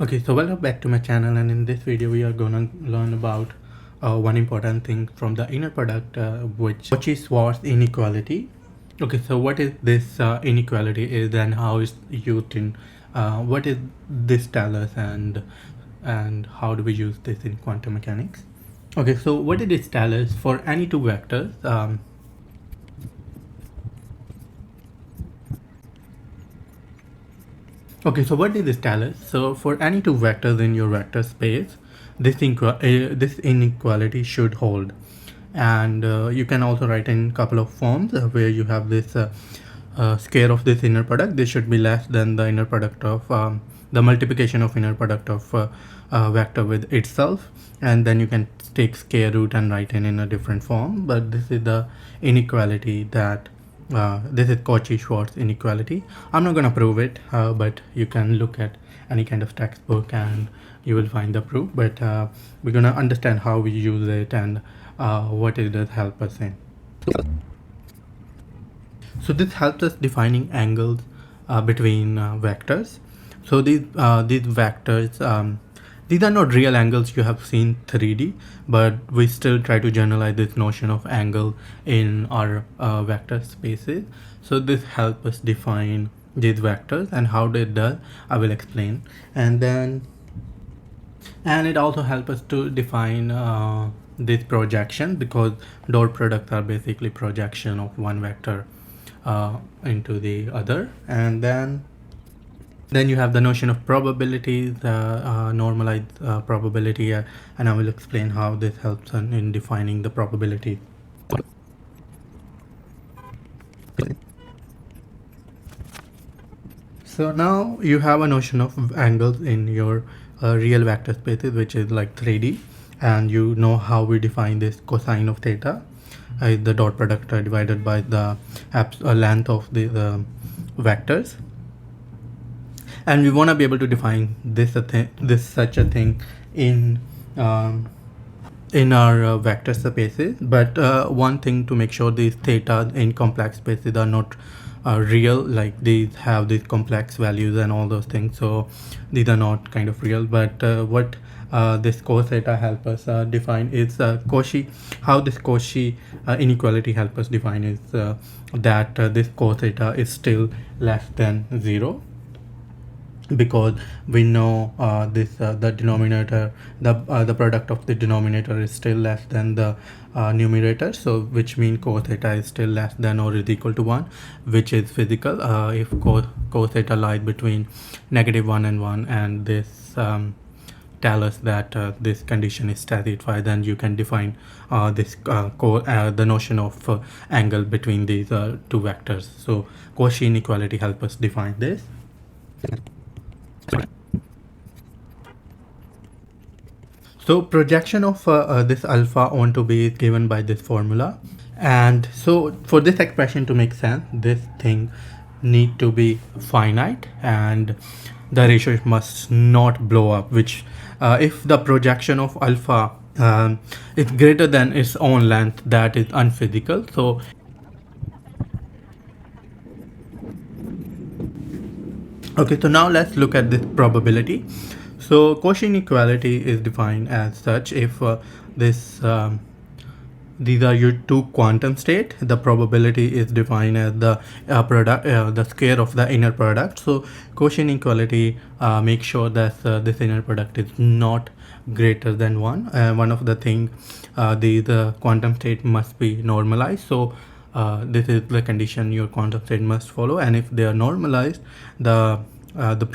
Okay, so welcome back to my channel, and in this video we are gonna learn about one important thing from the inner product, which is Schwarz inequality. Okay, so what is this inequality is and how is used in what is this tell us, and how do we use this in quantum mechanics? Okay, so what did it tell us? For any two vectors, okay, so what did this tell us? So for any two vectors in your vector space, this inequality should hold. And you can also write in a couple of forms where you have this square of this inner product. This should be less than the inner product of the multiplication of inner product of vector with itself. And then you can take square root and write in a different form. But this is the inequality that this is Cauchy-Schwarz inequality. I'm not going to prove it, but you can look at any kind of textbook and you will find the proof. But we're going to understand how we use it and what it does help us in. So this helps us defining angles between vectors. So these vectors, these are not real angles you have seen 3D, but we still try to generalize this notion of angle in our vector spaces. So this helps us define these vectors, and how it does I will explain. And it also helps us to define this projection, because dot products are basically projection of one vector into the other. And then you have the notion of probabilities, normalized probability, and I will explain how this helps in defining the probability. So now you have a notion of angles in your real vector spaces, which is like 3D, and you know how we define this cosine of theta is the dot product divided by the length of the vectors. And we want to be able to define this such a thing in our vector spaces. But one thing to make sure, these theta in complex spaces are not real, like these have these complex values and all those things, so these are not kind of real. But what this cos theta help us define is Cauchy. How this Cauchy inequality help us define is that this cos theta is still less than 0, because we know the denominator, the product of the denominator is still less than the numerator. So which means cos theta is still less than or is equal to 1, which is physical. If cos theta lies between -1 and 1, and this tell us that this condition is satisfied, then you can define the notion of angle between these two vectors. So Cauchy inequality help us define this. So projection of this alpha onto B is given by this formula. And so for this expression to make sense, this thing need to be finite, and the ratio must not blow up, which if the projection of alpha is greater than its own length, that is unphysical. So okay, so now let's look at this probability. So Cauchy inequality is defined as such: if these are your two quantum state, the probability is defined as the the square of the inner product. So Cauchy inequality makes sure that this inner product is not greater than 1. One of the thing, the quantum state must be normalized. So this is the condition your quantum state must follow, and if they are normalized, the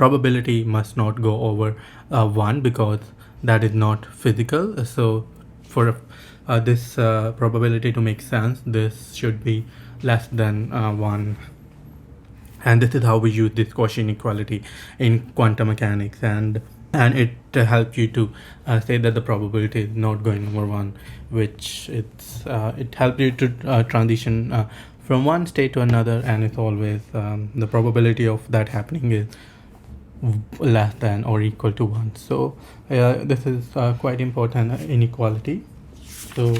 probability must not go over 1, because that is not physical. So for this probability to make sense, this should be less than 1. And this is how we use this Cauchy inequality in quantum mechanics, and it helps you to say that the probability is not going over 1, which it helps you to transition from one state to another, and it's always the probability of that happening is less than or equal to 1. So this is quite important inequality. So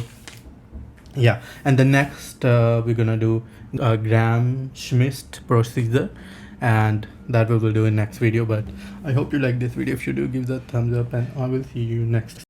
yeah, and the next we're gonna do Gram-Schmidt procedure, and that we will do in next video. But I hope you like this video. If you do, give that thumbs up, and I will see you next.